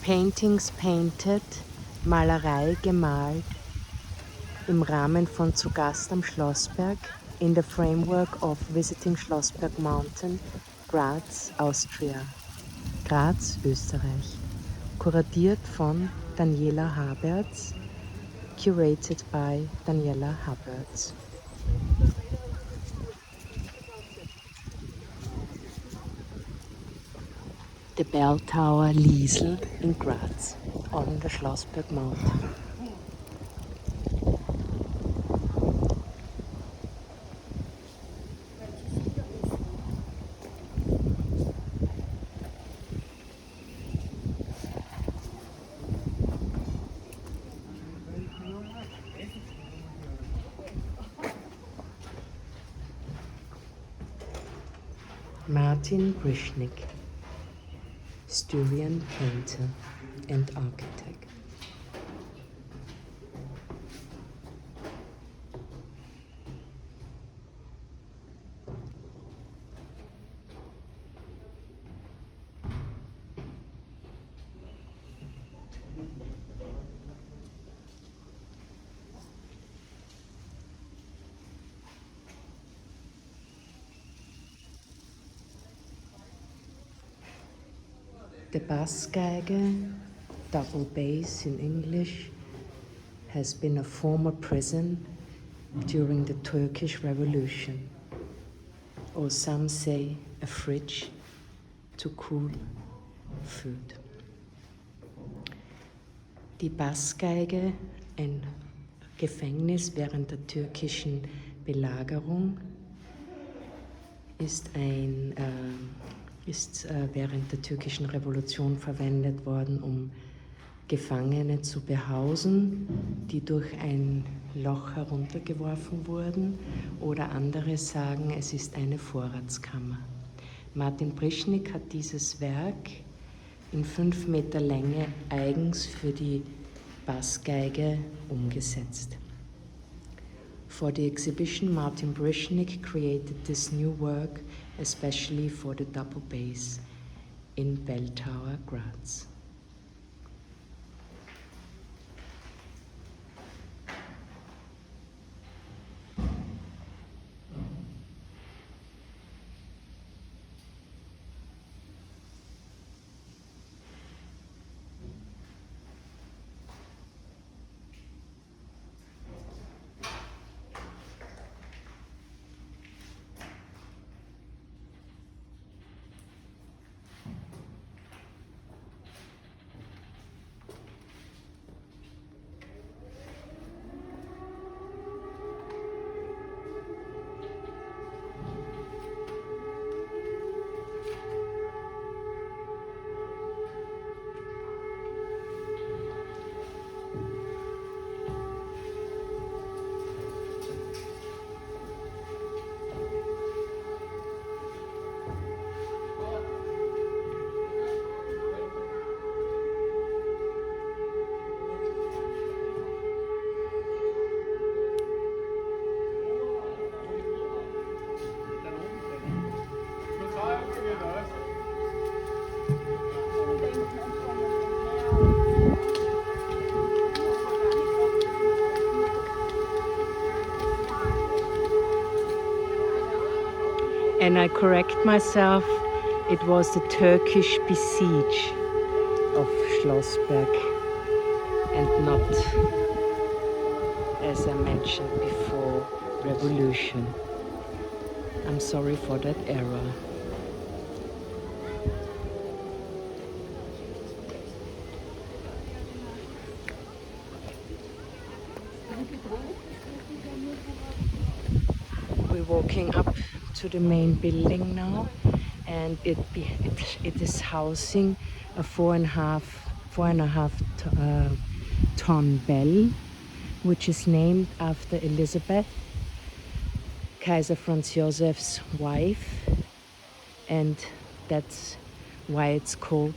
Paintings painted, Malerei Gemalt im Rahmen von Zu Gast am Schlossberg in the framework of Visiting Schlossberg Mountain, Graz, Austria. Graz, Österreich. Kuratiert von Daniela Haberz, curated by Daniela Haberz. The bell tower Liesl in Graz on the Schlossberg Mountain. Martin Brischnik, Styrian painter and architect. The Bassgeige, double bass in English, has been a former prison during the Turkish Revolution, or some say a fridge to cool food. Die Bassgeige, ein Gefängnis während der türkischen Belagerung, ist während der türkischen Revolution verwendet worden, um Gefangene zu behausen, die durch ein Loch heruntergeworfen wurden, oder andere sagen, es ist eine Vorratskammer. Martin Brischnik hat dieses Werk in 5 Meter Länge eigens für die Bassgeige umgesetzt. For the exhibition, Martin Brischnik created this new work especially for the double bass in Bell Tower, Graz. And I correct myself, it was the Turkish besiege of Schlossberg and not, as I mentioned before, revolution. I'm sorry for that error. We're walking up to the main building now, and it is housing a 4.5 ton bell, which is named after Elizabeth, Kaiser Franz Josef's wife, and that's why it's called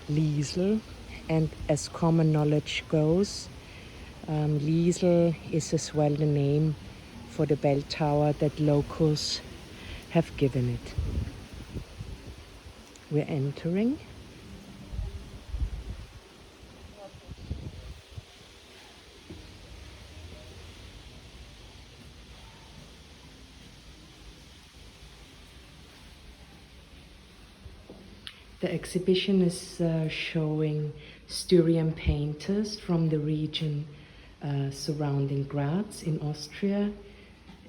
Liesl. And as common knowledge goes, Liesl is as well the name for the bell tower that locals have given it. We're entering. The exhibition is showing Styrian painters from the region surrounding Graz in Austria.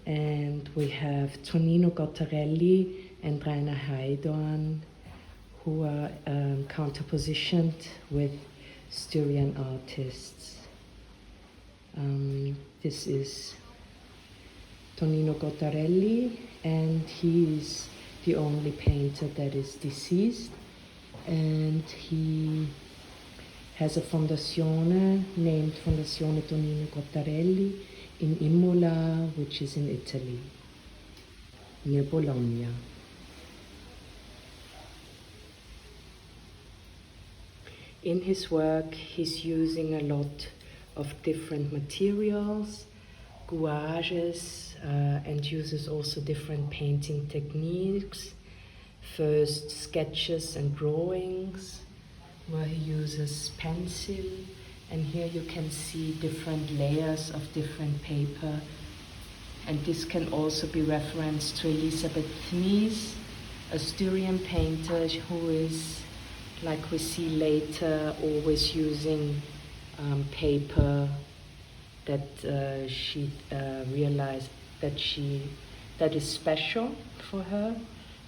And we have Tonino Gottarelli and Rainer Heidorn, who are counterpositioned with Styrian artists. This is Tonino Gottarelli, and he is the only painter that is deceased, and he has a fondazione named Fondazione Tonino Gottarelli in Imola, which is in Italy, near Bologna. In his work, he's using a lot of different materials, gouaches, and uses also different painting techniques. First sketches and drawings, where he uses pencil, and here you can see different layers of different paper. And this can also be referenced to Elisabeth Mies, a Styrian painter who is, like we see later, always using paper that she realized that is special for her,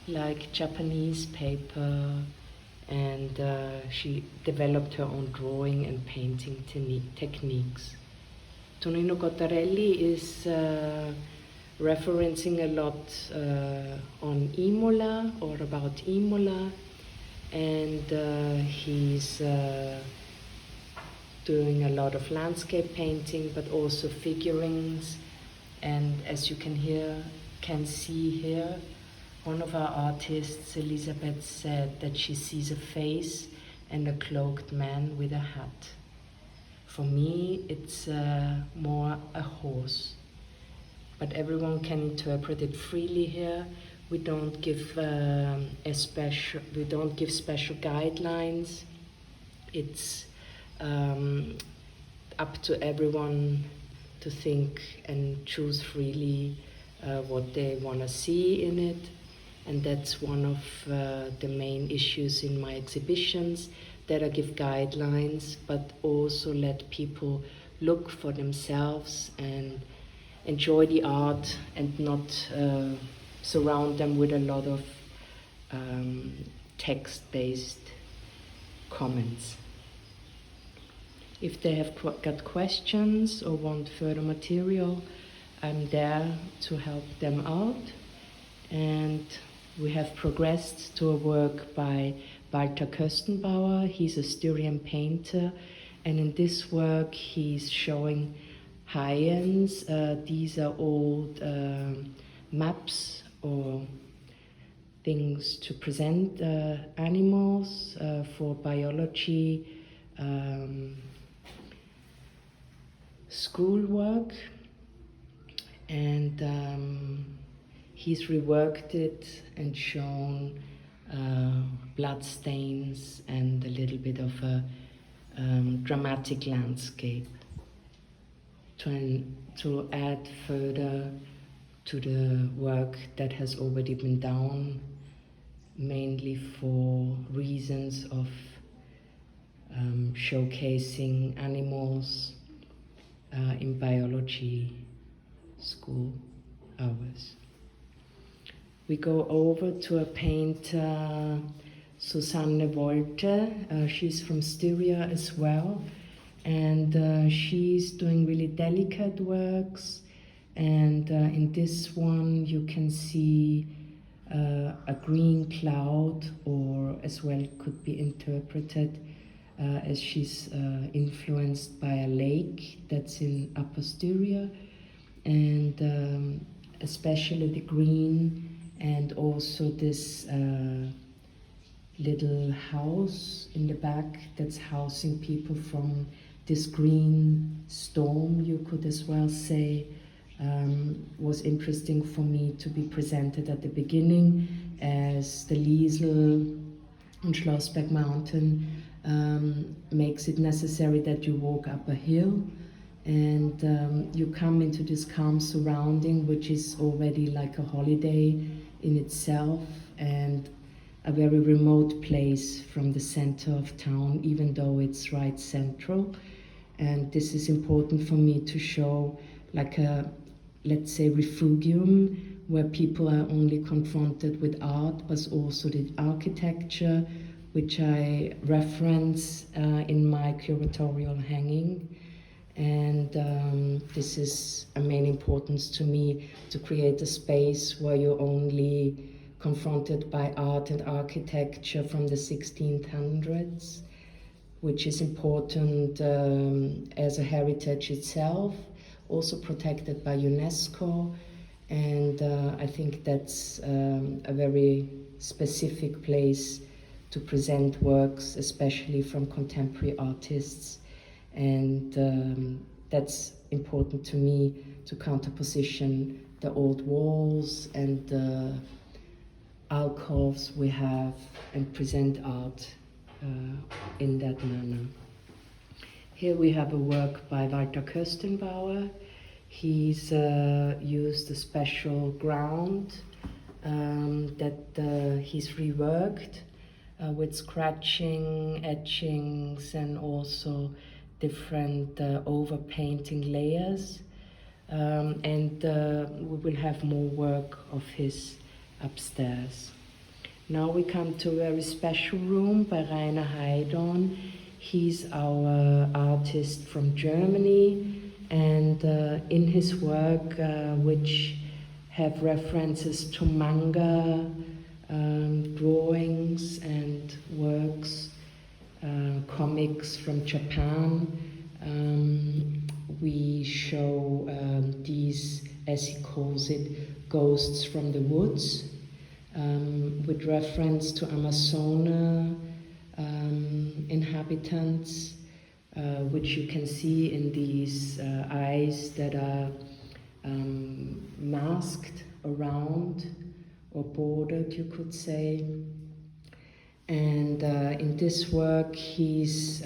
like Japanese paper, and she developed her own drawing and painting techniques. Tonino Gottarelli is referencing a lot on Imola, or about Imola, and he's doing a lot of landscape painting, but also figurines. And as you can see here, one of our artists, Elisabeth, said that she sees a face and a cloaked man with a hat. For me, it's more a horse, but everyone can interpret it freely here. We don't give special guidelines. It's up to everyone to think and choose freely what they want to see in it. And that's one of the main issues in my exhibitions, that I give guidelines, but also let people look for themselves and enjoy the art, and not surround them with a lot of text-based comments. If they have got questions or want further material, I'm there to help them out. And we have progressed to a work by Walter Köstenbauer. He's a Styrian painter, and in this work he's showing high-ends. These are old maps or things to present animals for biology schoolwork, and he's reworked it and shown blood stains and a little bit of a dramatic landscape to add further to the work that has already been done, mainly for reasons of showcasing animals in biology school hours. We go over to a painter, Susanne Wolte. She's from Styria as well, and she's doing really delicate works. And in this one you can see a green cloud, or as well could be interpreted as she's influenced by a lake that's in Upper Styria, and especially the green, and also this little house in the back that's housing people from this green storm, you could as well say, was interesting for me to be presented at the beginning, as the Liesel and Schlossberg Mountain makes it necessary that you walk up a hill, and you come into this calm surrounding, which is already like a holiday in itself. And a very remote place from the center of town, even though it's right central. And this is important for me to show like a, let's say, refugium, where people are only confronted with art, but also the architecture, which I reference in my curatorial hanging. And this is a main importance to me, to create a space where you're only confronted by art and architecture from the 1600s, which is important as a heritage itself, also protected by UNESCO. And I think that's a very specific place to present works, especially from contemporary artists. And that's important to me, to counterposition the old walls and the alcoves we have and present art in that manner. Here we have a work by Walter Köstenbauer. He's used a special ground that he's reworked with scratching, etchings, and also different overpainting layers. And we will have more work of his upstairs. Now we come to a very special room by Rainer Heidorn. He's our artist from Germany, and in his work, which have references to manga, drawings and works, comics from Japan, we show these, as he calls it, ghosts from the woods, with reference to Amazona inhabitants, which you can see in these eyes that are masked around or bordered, you could say. And in this work, he's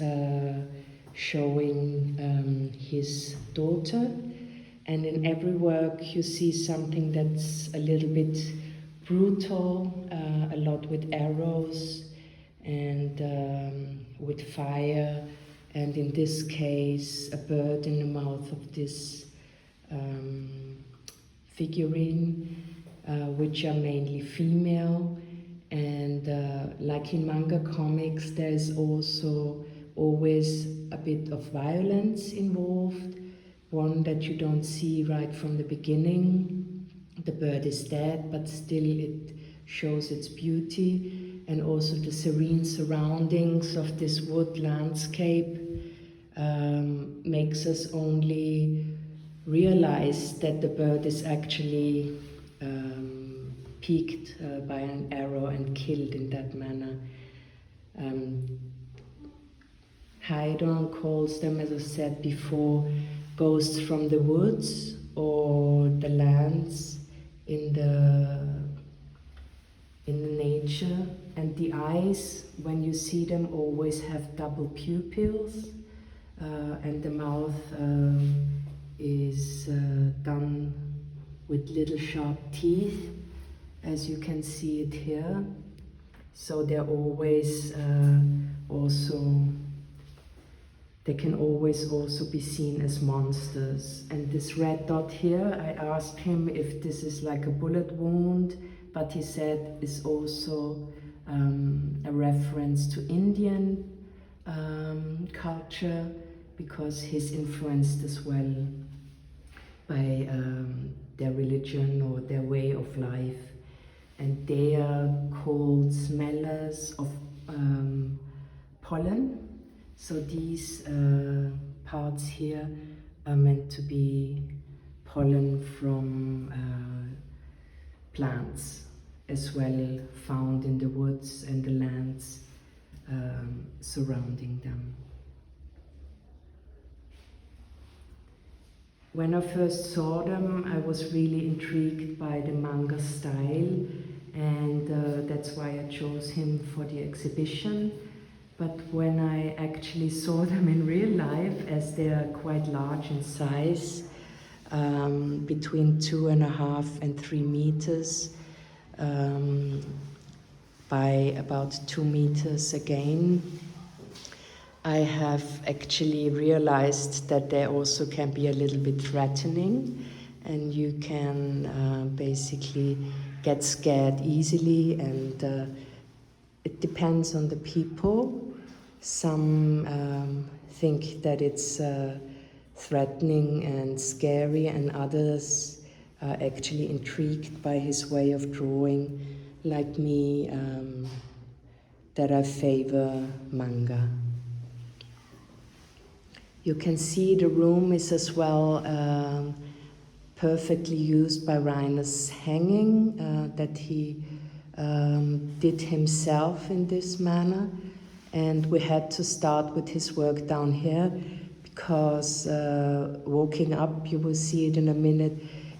showing his daughter. And in every work, you see something that's a little bit brutal, a lot with arrows and with fire. And in this case, a bird in the mouth of this figurine, which are mainly female. And like in manga comics, there's also always a bit of violence involved, one that you don't see right from the beginning. The bird is dead, but still it shows its beauty, and also the serene surroundings of this wood landscape makes us only realize that the bird is actually piqued by an arrow and killed in that manner. Heidorn calls them, as I said before, ghosts from the woods or the lands in the nature. And the eyes, when you see them, always have double pupils, and the mouth is done with little sharp teeth, as you can see it here. So they're always they can always also be seen as monsters. And this red dot here, I asked him if this is like a bullet wound, but he said it's also a reference to Indian culture, because he's influenced as well by their religion or their way of life. And they are called smellers of pollen. So these parts here are meant to be pollen from plants as well, found in the woods and the lands surrounding them. When I first saw them, I was really intrigued by the manga style, and that's why I chose him for the exhibition. But when I actually saw them in real life, as they are quite large in size, between 2.5 and 3 meters by by about 2 meters again, I have actually realized that they also can be a little bit threatening, and you can basically get scared easily, and it depends on the people. Some think that it's threatening and scary, and others are actually intrigued by his way of drawing, like me, that I favor manga. You can see the room is as well perfectly used by Reiner's hanging that he did himself in this manner. And we had to start with his work down here because walking up, you will see it in a minute,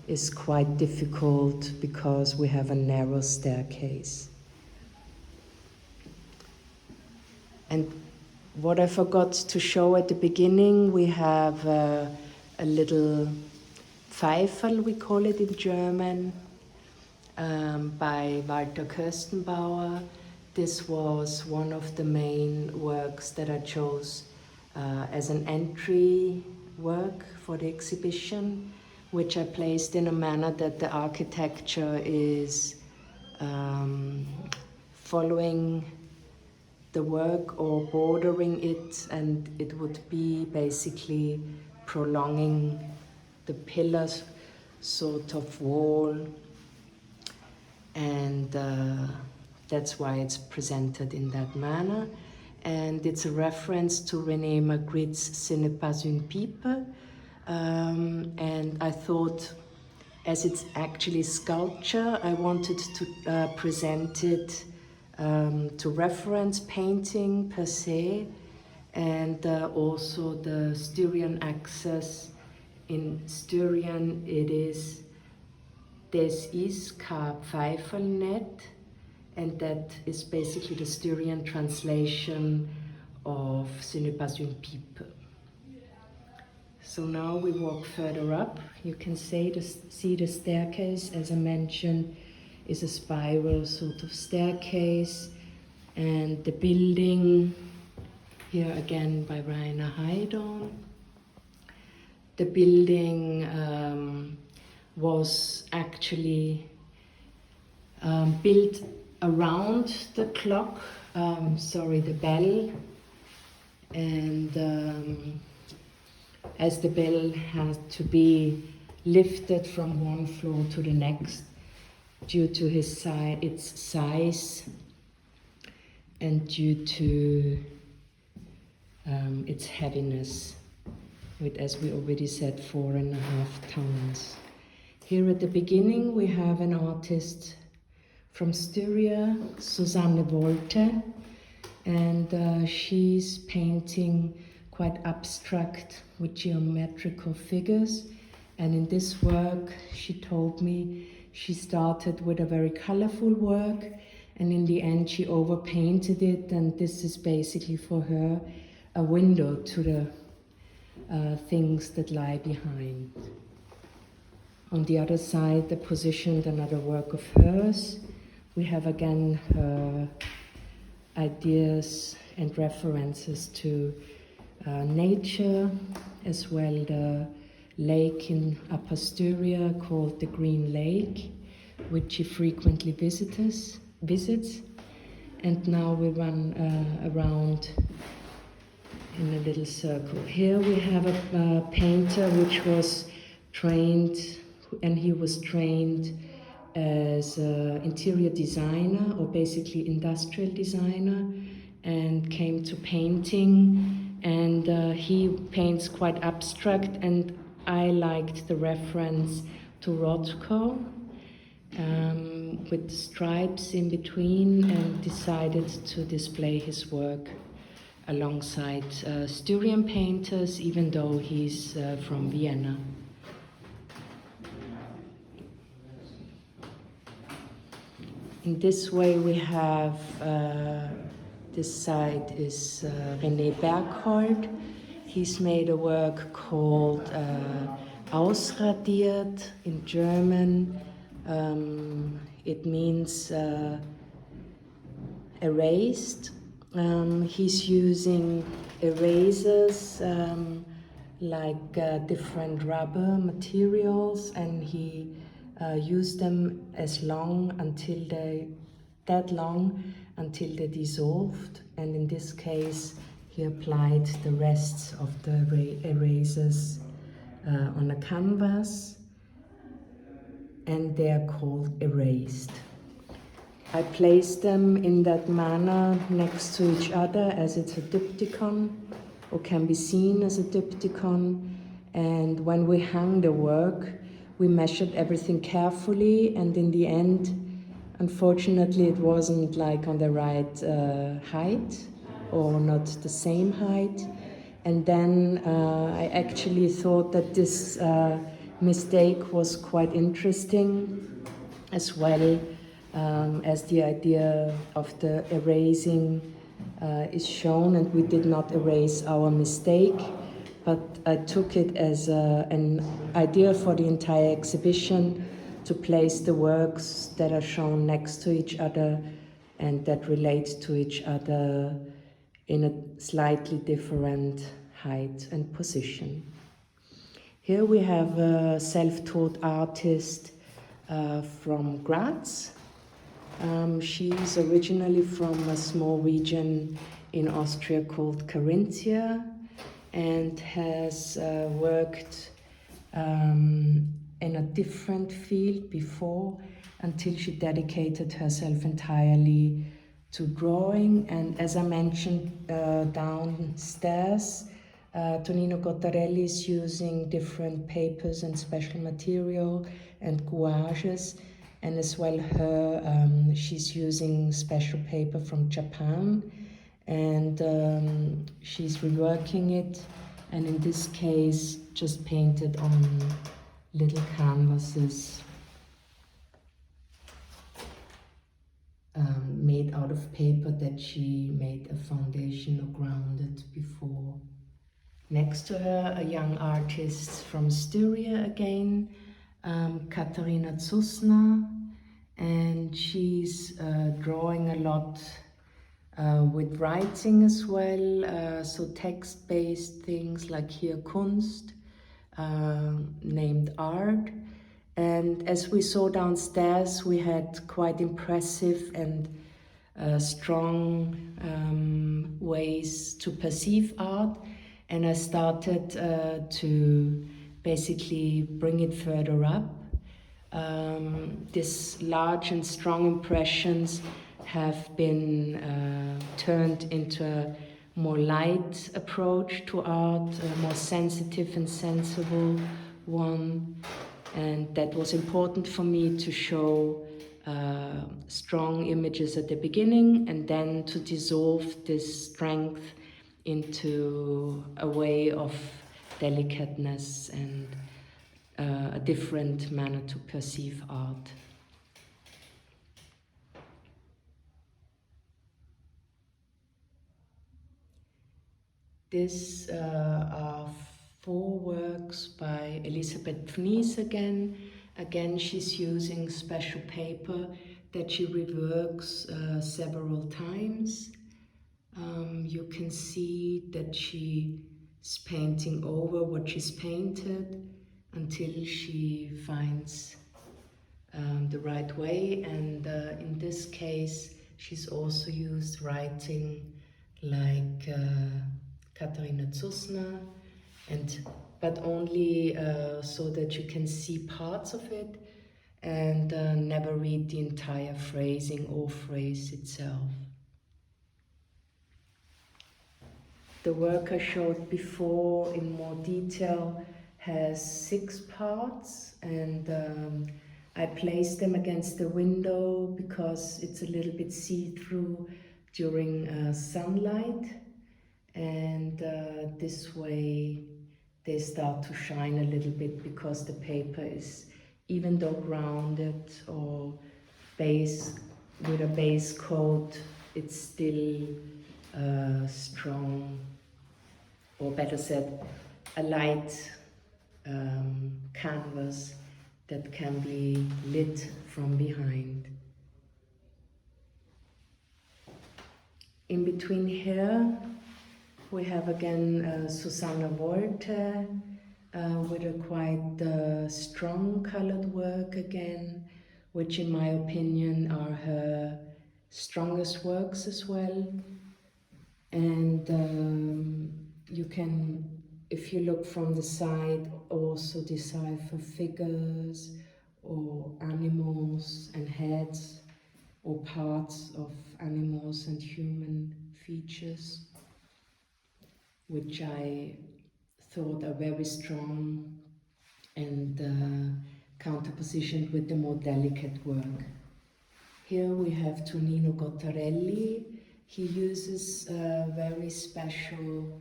is quite difficult because we have a narrow staircase. And what I forgot to show at the beginning, we have a little Pfeiferl, we call it in German, by Walter Köstenbauer. This was one of the main works that I chose as an entry work for the exhibition, which I placed in a manner that the architecture is following the work or bordering it, and it would be basically prolonging the pillars sort of wall, and that's why it's presented in that manner. And it's a reference to René Magritte's Ce n'est pas une pipe, and I thought, as it's actually sculpture, I wanted to present it to reference painting per se, and also the Styrian axis. In Styrian it is Des ist kein Pfeiferl nicht, and that is basically the Styrian translation of Ce n'est pas une pipe. So now we walk further up. You can see the staircase, as I mentioned, is a spiral sort of staircase, and the building, here again by Rainer Heidorn. The building was actually built around the clock, the bell, and as the bell had to be lifted from one floor to the next, due to its size and due to its heaviness, with, as we already said, 4.5 tons. Here at the beginning we have an artist from Styria, Susanne Wolte, and she's painting quite abstract with geometrical figures. And in this work, she told me, she started with a very colorful work, and in the end she overpainted it, and this is basically for her a window to the things that lie behind. On the other side, they positioned another work of hers. We have again her ideas and references to nature, as well the lake in Upper Styria called the Green Lake, which she frequently visits. And now we run around in a little circle. Here we have a painter which was trained, and he was trained as an interior designer, or basically industrial designer, and came to painting, and he paints quite abstract, and I liked the reference to Rothko with the stripes in between, and decided to display his work alongside Styrian painters, even though he's from Vienna. In this way we have, this side is René Berghold. He's made a work called Ausradiert in German. It means erased. He's using erasers like different rubber materials, and he used them that long until they dissolved. And in this case, he applied the rests of the erasers on a canvas, and they are called erased. I placed them in that manner next to each other as it's a diptychon, or can be seen as a diptychon. And when we hung the work, we measured everything carefully, and in the end, unfortunately, it wasn't like on the right height, or not the same height. And then I actually thought that this mistake was quite interesting as well, as the idea of the erasing is shown, and we did not erase our mistake, but I took it as an idea for the entire exhibition to place the works that are shown next to each other and that relate to each other in a slightly different height and position. Here we have a self-taught artist from Graz. She's originally from a small region in Austria called Carinthia, and has worked in a different field before, until she dedicated herself entirely to drawing. And as I mentioned downstairs, Tonino Cottarelli is using different papers and special material and gouaches, and as well she's using special paper from Japan, and she's reworking it, and in this case just painted on little canvases made out of paper that she made a foundation or grounded before. Next to her, a young artist from Styria again, Katarina Zusna, and she's drawing a lot with writing as well, so text-based things like here Kunst, named art. And as we saw downstairs, we had quite impressive and strong ways to perceive art, and I started to basically bring it further up. These large and strong impressions have been turned into a more light approach to art, a more sensitive and sensible one. And that was important for me to show strong images at the beginning, and then to dissolve this strength into a way of delicateness and a different manner to perceive art. These are 4 works by Elisabeth Pfnies again. Again, she's using special paper that she reworks several times. You can see that she is painting over what she's painted until she finds the right way. And in this case, she's also used writing like Katharina Zusna, but only so that you can see parts of it, and never read the entire phrasing or phrase itself. The work I showed before in more detail has 6 parts, and I placed them against the window because it's a little bit see-through during sunlight, and this way they start to shine a little bit, because the paper is, even though grounded or with a base coat, it's still strong, or better said, a light canvas that can be lit from behind. In between here, we have again Susanna Volte with a quite strong colored work again, which in my opinion are her strongest works as well. And you can, if you look from the side, also decipher figures or animals and heads or parts of animals and human features, which I thought are very strong and counterpositioned with the more delicate work. Here we have Tonino Gottarelli. He uses a very special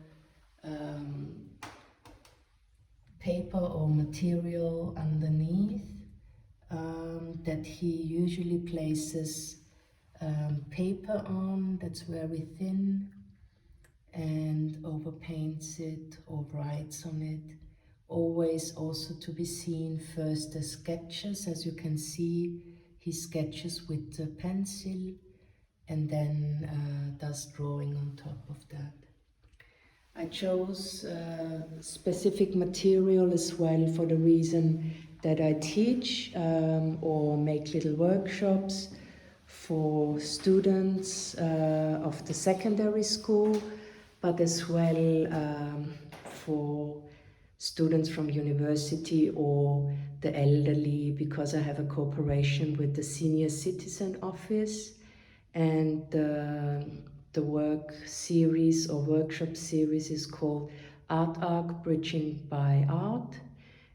paper or material underneath that he usually places paper on that's very thin and overpaints it or writes on it. Always also to be seen first as sketches. As you can see, he sketches with a pencil and then does drawing on top of that. I chose specific material as well for the reason that I teach or make little workshops for students of the secondary school, but as well for students from university or the elderly, because I have a cooperation with the Senior Citizen Office, and the work series or workshop series is called Art Arc Bridging by Art,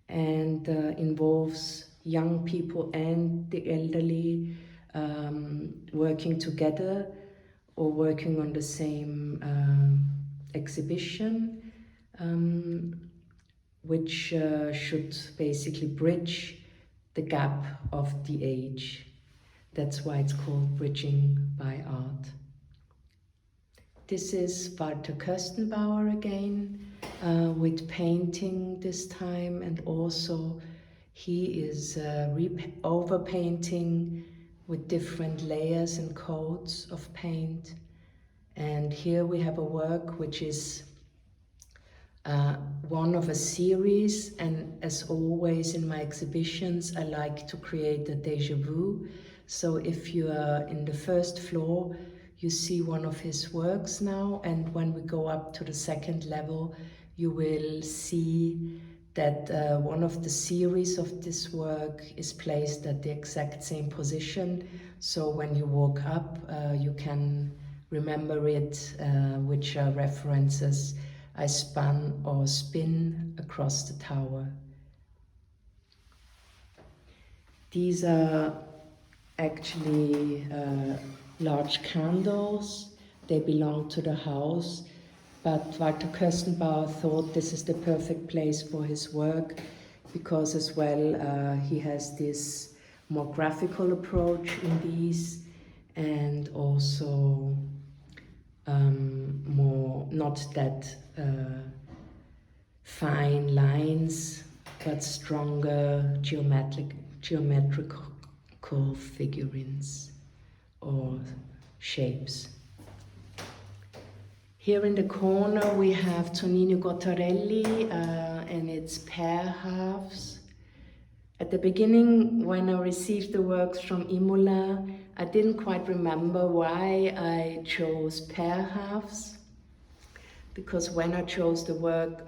and involves young people and the elderly working together or working on the same exhibition, which should basically bridge the gap of the age. That's why it's called Bridging by Art. This is Walter Köstenbauer again, with painting this time, and also he is overpainting with different layers and coats of paint. And here we have a work which is one of a series, and as always in my exhibitions, I like to create a déjà vu. So if you are in the first floor, you see one of his works now, and when we go up to the second level, you will see that one of the series of this work is placed at the exact same position. So when you walk up, you can remember it, which are references I spun or spin across the tower. These are actually large candles. They belong to the house, but Walter Köstenbauer thought this is the perfect place for his work, because as well he has this more graphical approach in these, and also more not that fine lines, but stronger geometrical figurines or shapes. Here in the corner we have Tonino Gottarelli and its pear halves. At the beginning, when I received the works from Imola, I didn't quite remember why I chose pear halves, because when I chose the work,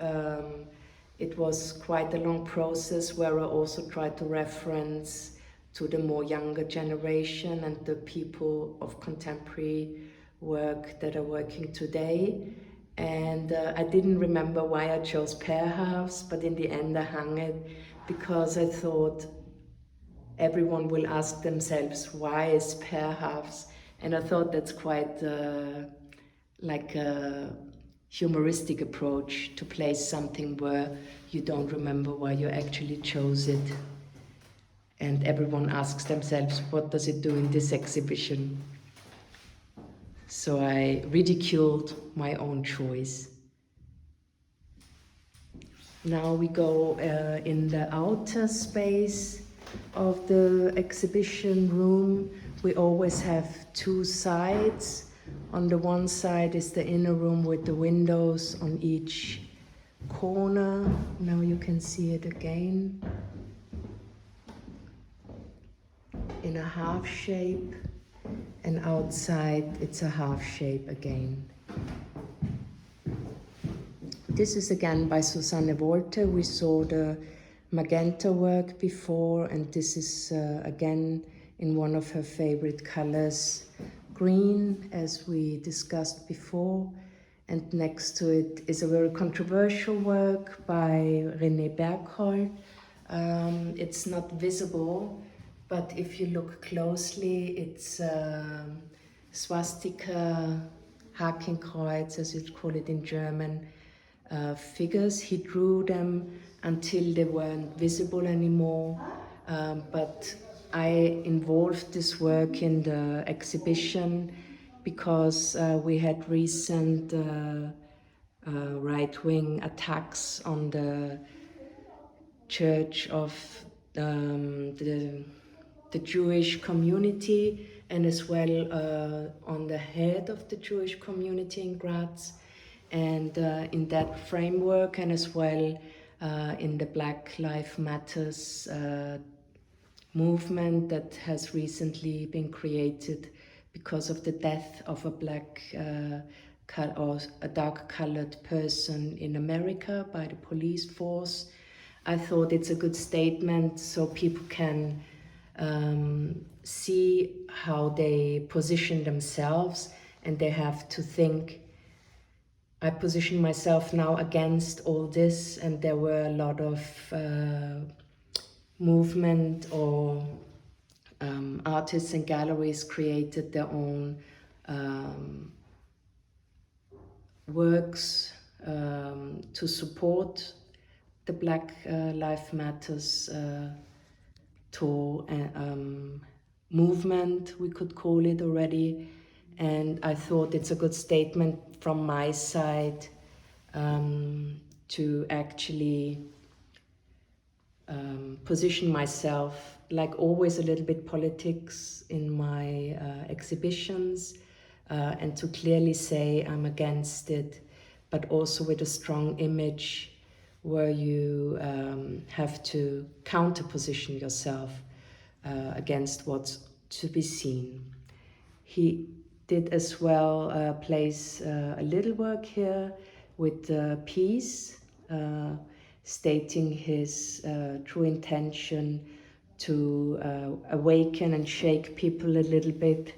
it was quite a long process where I also tried to reference to the more younger generation and the people of contemporary work that are working today. And I didn't remember why I chose pear halves, but in the end I hung it because I thought everyone will ask themselves, why is pear halves? And I thought that's quite like a humoristic approach to place something where you don't remember why you actually chose it. And everyone asks themselves, what does it do in this exhibition? So I ridiculed my own choice. Now we go in the outer space of the exhibition room. We always have two sides On the one side is the inner room with the windows on each corner. Now you can see it again in a half shape, and outside it's a half shape again. This is again by Susanne Wolter. We saw the magenta work before, and this is again in one of her favorite colors, green, as we discussed before. And next to it is a very controversial work by René Berghold. It's not visible, but if you look closely, it's swastika, Hakenkreuz, as you'd call it in German, figures. He drew them until they weren't visible anymore, but I involved this work in the exhibition because we had recent right-wing attacks on the church of the Jewish community, and as well on the head of the Jewish community in Graz. And in that framework, and as well in the Black Lives Matters movement that has recently been created because of the death of a black or a dark-colored person in America by the police force. I thought it's a good statement so people can see how they position themselves, and they have to think, I position myself now against all this, and there were a lot of movement or artists and galleries created their own works to support the Black Lives Matters tour movement, we could call it already. And I thought it's a good statement from my side to actually position myself, like always, a little bit politics in my exhibitions, and to clearly say I'm against it, but also with a strong image where you have to counter-position yourself against what's to be seen. He did as well place a little work here with peace, stating his true intention to awaken and shake people a little bit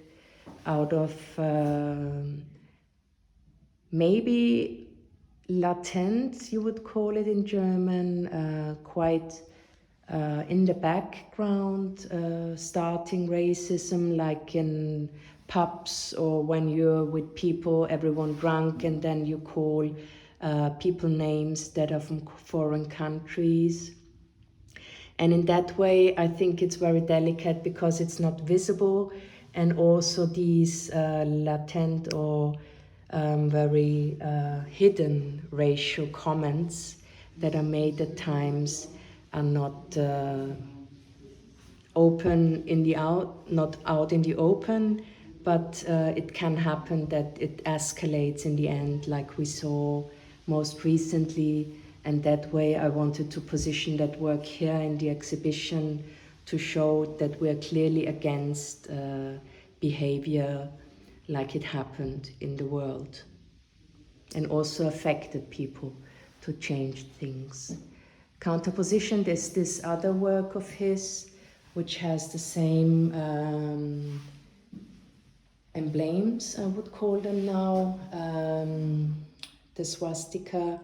out of maybe latent, you would call it in German, quite in the background, starting racism, like in pubs or when you're with people, everyone drunk, and then you call people names that are from foreign countries. And in that way, I think it's very delicate because it's not visible, and also these latent or very hidden racial comments that are made at times are not open in the not out in the open, but it can happen that it escalates in the end, like we saw most recently. And that way I wanted to position that work here in the exhibition to show that we are clearly against behavior like it happened in the world, and also affected people to change things. Counterposition, there's this other work of his which has the same emblems, I would call them now, the swastika,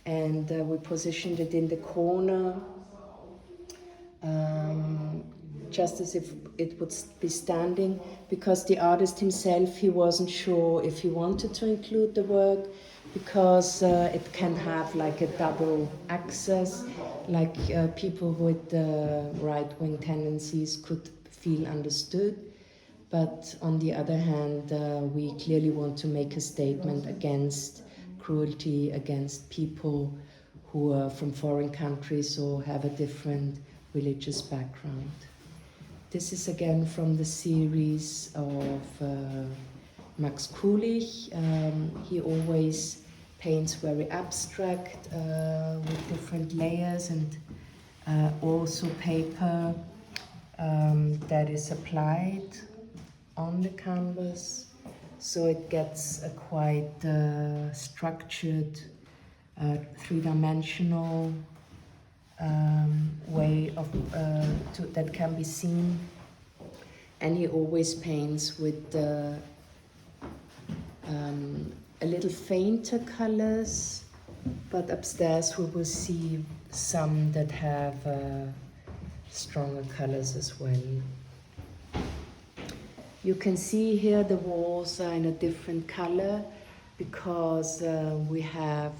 and we positioned it in the corner, just as if it would be standing, because the artist himself, he wasn't sure if he wanted to include the work, because it can have like a double access, like people with right-wing tendencies could feel understood. But on the other hand, we clearly want to make a statement against cruelty against people who are from foreign countries or have a different religious background. This is again from the series of Max Kulich. He always paints very abstract with different layers and also paper that is applied on the canvas, so it gets a quite structured, three-dimensional way of that can be seen. And he always paints with a little fainter colors, but upstairs we will see some that have stronger colors as well. You can see here the walls are in a different color because we have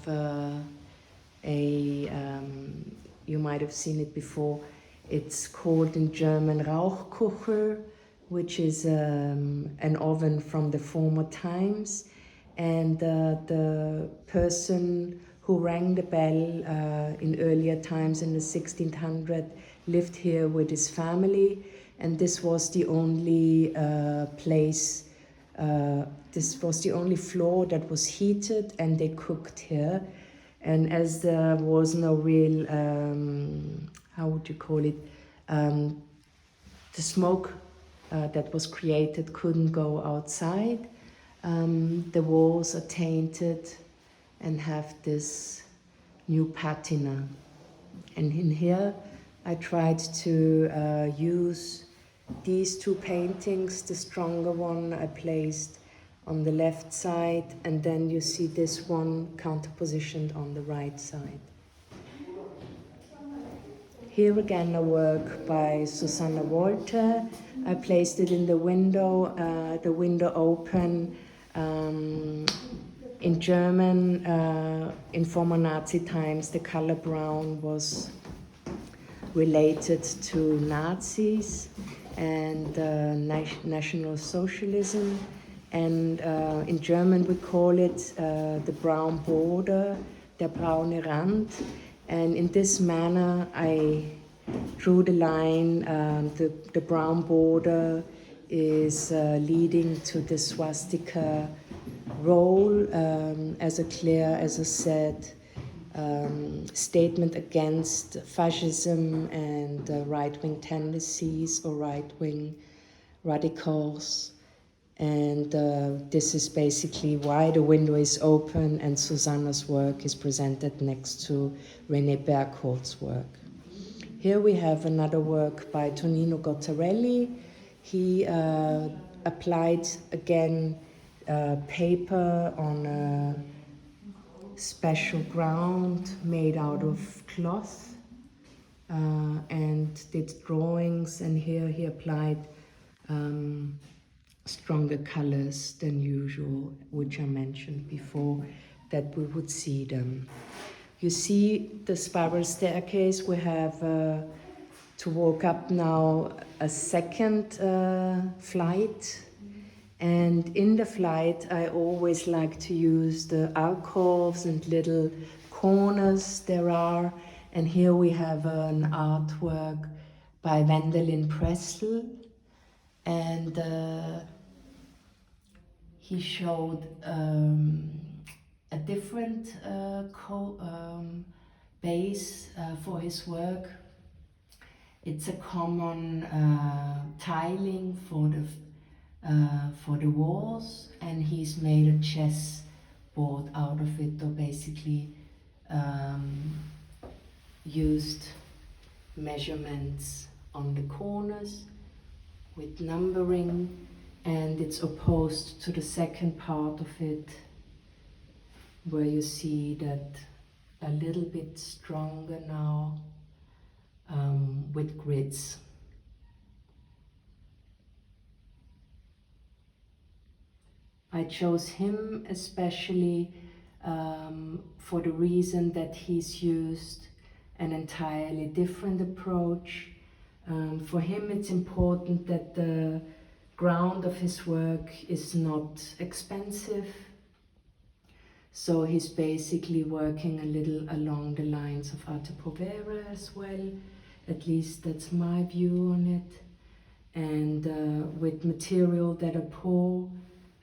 you might have seen it before, it's called in German Rauchkuchel, which is an oven from the former times. And the person who rang the bell in earlier times in the 1600s lived here with his family, and this was the only place, this was the only floor that was heated, and they cooked here. And as there was no real, how would you call it, the smoke that was created couldn't go outside. The walls are tainted and have this new patina. And in here I tried to use these two paintings. The stronger one I placed on the left side, and then you see this one counterpositioned on the right side. Here again a work by Susanna Walter. I placed it in the window open. In German, in former Nazi times, the color brown was related to Nazis and National Socialism. And in German we call it the brown border, der braune Rand. And in this manner I drew the line, the brown border is leading to the swastika role as a clear, as I said, statement against fascism and right-wing tendencies or right-wing radicals. And this is basically why the window is open and Susanna's work is presented next to René Bergholtz's work. Here we have another work by Tonino Gottarelli. He applied again paper on a special ground made out of cloth and did drawings, and here he applied stronger colors than usual, which I mentioned before, that we would see them. You see the spiral staircase. We have to walk up now a second flight, and in the flight I always like to use the alcoves and little corners there are, and here we have an artwork by Wendelin Pressel, and he showed a different base for his work. It's a common tiling for the walls, and he's made a chess board out of it, or basically used measurements on the corners with numbering, and it's opposed to the second part of it, where you see that a little bit stronger now with grids. I chose him especially for the reason that he's used an entirely different approach. For him it's important that the ground of his work is not expensive, so he's basically working a little along the lines of Arte Povera as well, at least that's my view on it, and with material that are poor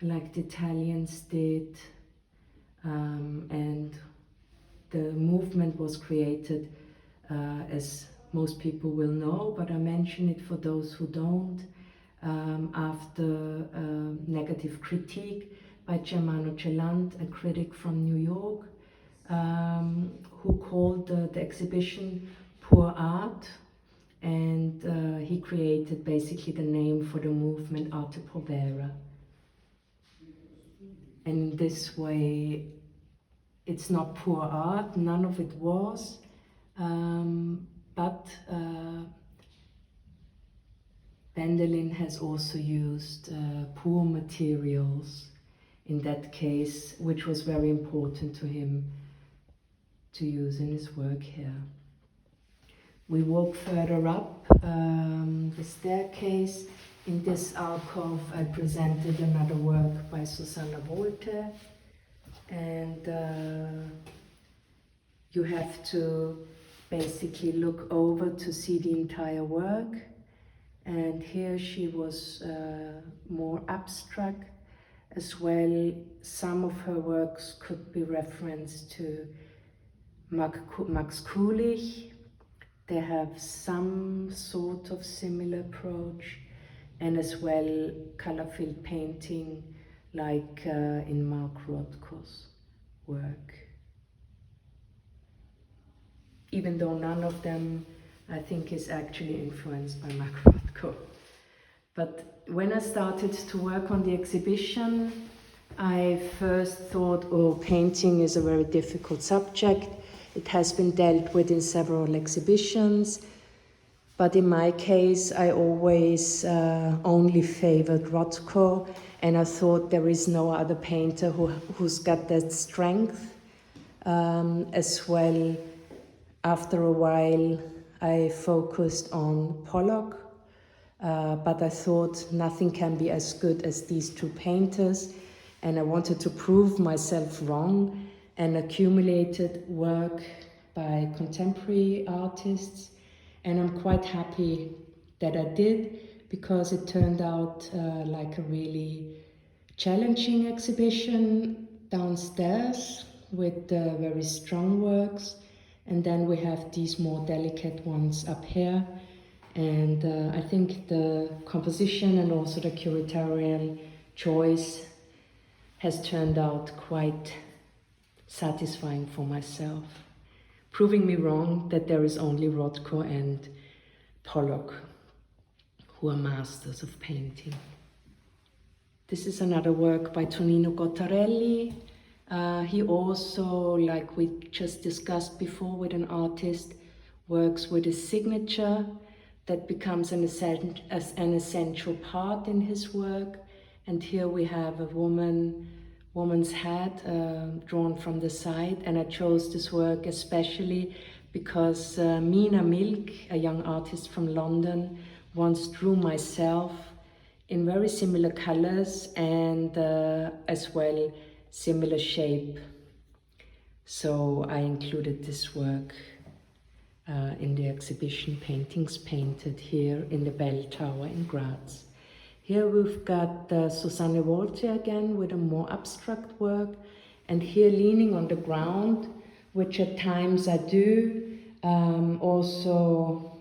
like the Italians did, and the movement was created, as most people will know, but I mention it for those who don't, after negative critique by Germano Celant, a critic from New York, who called the exhibition poor art, and he created basically the name for the movement Arte Povera. And in this way, it's not poor art, none of it was, but Wendelin has also used poor materials in that case, which was very important to him to use in his work here. We walk further up the staircase. In this alcove I presented another work by Susanna Wolte, and you have to basically look over to see the entire work. And here she was more abstract as well. Some of her works could be referenced to Max Kulich. They have some sort of similar approach, and as well color-filled painting like in Mark Rothko's work. Even though none of them, I think, is actually influenced by Mark Rothko. But when I started to work on the exhibition, I first thought, oh, painting is a very difficult subject. It has been dealt with in several exhibitions, but in my case, I always only favored Rothko, and I thought there is no other painter who's got that strength as well. After a while, I focused on Pollock, but I thought nothing can be as good as these two painters, and I wanted to prove myself wrong and accumulated work by contemporary artists, and I'm quite happy that I did, because it turned out like a really challenging exhibition downstairs with very strong works, and then we have these more delicate ones up here. And I think the composition and also the curatorial choice has turned out quite satisfying for myself, proving me wrong that there is only Rothko and Pollock who are masters of painting. This is another work by Tonino Gottarelli. He also, like we just discussed before with an artist, works with a signature that becomes an essential part in his work. And here we have a woman's head drawn from the side, and I chose this work especially because Mina Milk, a young artist from London, once drew myself in very similar colors and as well similar shape. So I included this work in the exhibition Paintings Painted here in the Bell Tower in Graz. Here we've got Susanne Wolte again with a more abstract work, and here leaning on the ground, which at times I do, also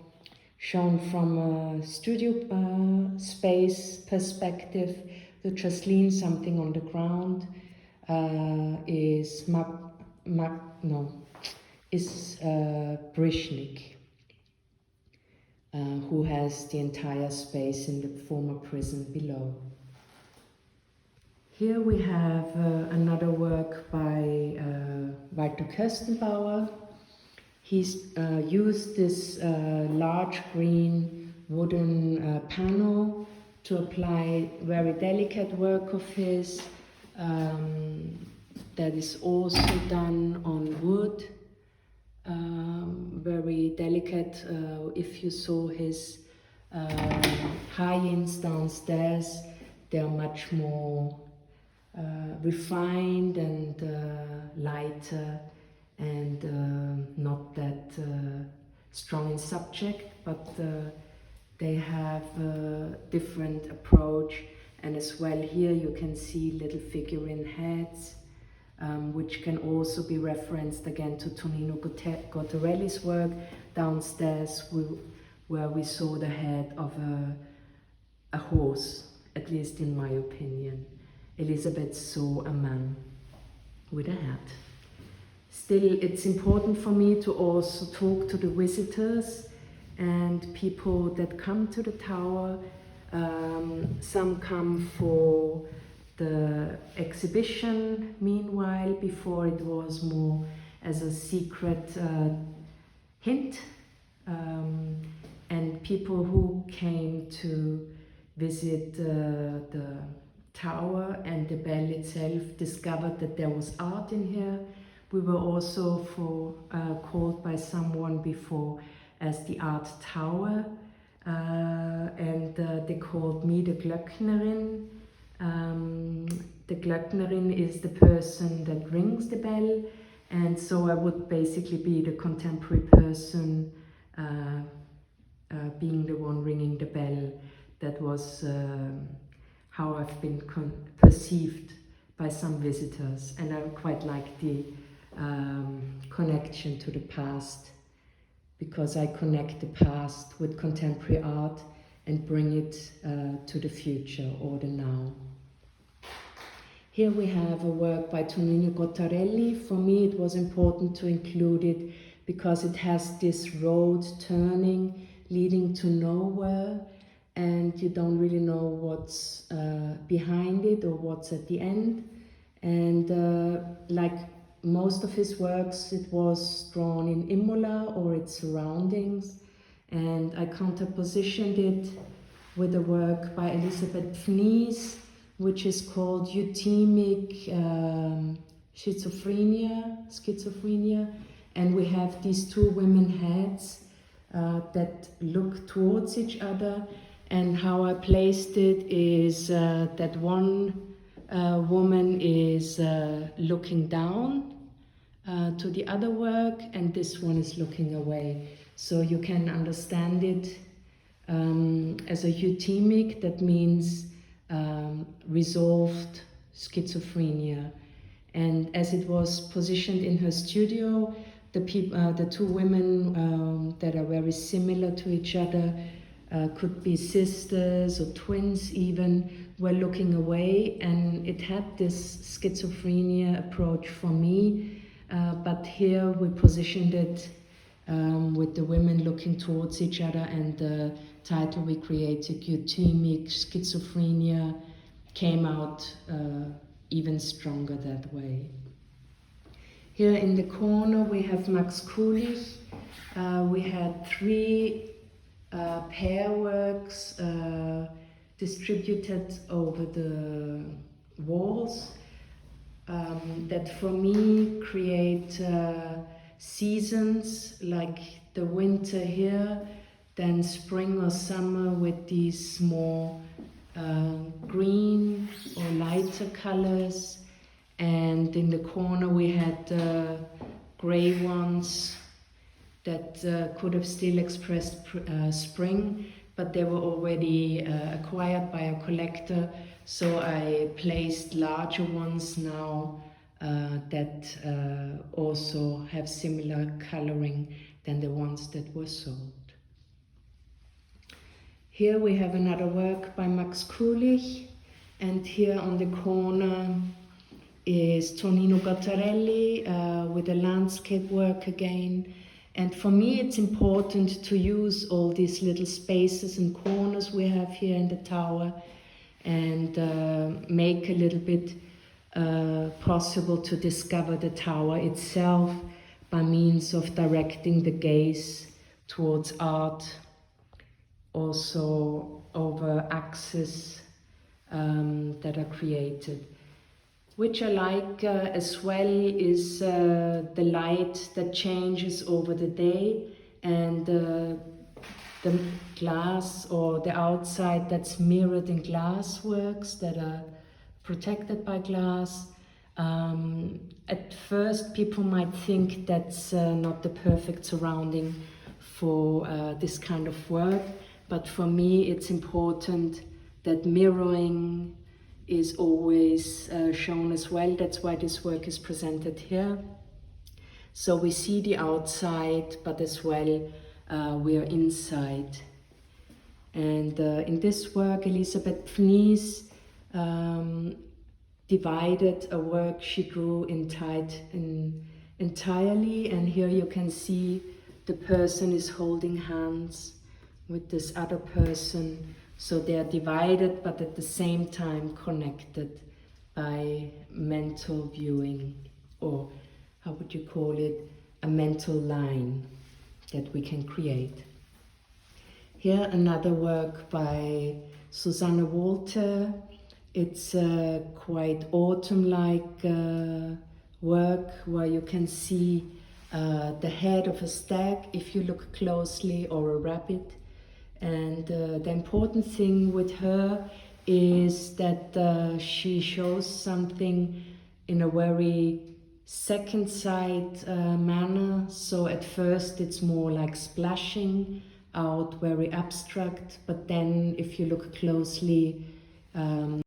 shown from a studio space perspective, to just lean something on the ground is Brishnik, who has the entire space in the former prison below. Here we have another work by Walter Köstenbauer. He's used this large green wooden panel to apply very delicate work of his that is also done on wood. Very delicate. If you saw his high-ends downstairs, they are much more refined and lighter, and not that strong in subject, but they have a different approach, And as well here you can see little figurine heads, which can also be referenced again to Tonino Cottarelli's work downstairs, where we saw the head of a horse, at least in my opinion. Elisabeth saw a man with a hat. Still, it's important for me to also talk to the visitors and people that come to the tower. Some come for the exhibition, meanwhile, before it was more as a secret hint. And people who came to visit the tower and the bell itself discovered that there was art in here. We were also called by someone before as the art tower, and they called me the Glöcknerin. The Glöcknerin is the person that rings the bell, and so I would basically be the contemporary person being the one ringing the bell. That was how I've been perceived by some visitors, and I quite like the connection to the past, because I connect the past with contemporary art and bring it to the future or the now. Here we have a work by Tonino Cottarelli. For me it was important to include it because it has this road turning, leading to nowhere, and you don't really know what's behind it or what's at the end. And like most of his works, it was drawn in Imola or its surroundings, and I counterpositioned it with a work by Elisabeth Vnies, which is called Euthymic Schizophrenia, and we have these two women heads that look towards each other, and how I placed it is that one woman is looking down to the other work, and this one is looking away. So you can understand it as a euthymic, that means resolved schizophrenia. And as it was positioned in her studio, the two women that are very similar to each other, could be sisters or twins even, were looking away, and it had this schizophrenia approach for me, but here we positioned it with the women looking towards each other, and the title we created, Euthymic Schizophrenia, came out even stronger that way. Here in the corner we have Max Kulich. We had three pair works distributed over the walls that for me create seasons, like the winter here, then spring or summer with these more green or lighter colors, and in the corner we had gray ones that could have still expressed spring, but they were already acquired by a collector, so I placed larger ones now that also have similar coloring than the ones that were sold. Here we have another work by Max Kulich, and here on the corner is Tonino Cottarelli with a landscape work again. And for me it's important to use all these little spaces and corners we have here in the tower, and make a little bit possible to discover the tower itself by means of directing the gaze towards art, also over axes that are created. Which I like as well is the light that changes over the day, and the glass or the outside that's mirrored in glass works that are protected by glass. At first people might think that's not the perfect surrounding for this kind of work, but for me it's important that mirroring is always shown as well. That's why this work is presented here. So we see the outside, but as well we are inside. And in this work, Elisabeth Pfnies divided a work she drew entirely, and here you can see the person is holding hands with this other person. So they are divided, but at the same time connected by mental viewing, or how would you call it, a mental line that we can create. Here another work by Susanne Walter. It's a quite autumn-like work where you can see the head of a stag if you look closely, or a rabbit. And the important thing with her is that she shows something in a very second sight manner. So at first it's more like splashing out, very abstract, but then if you look closely,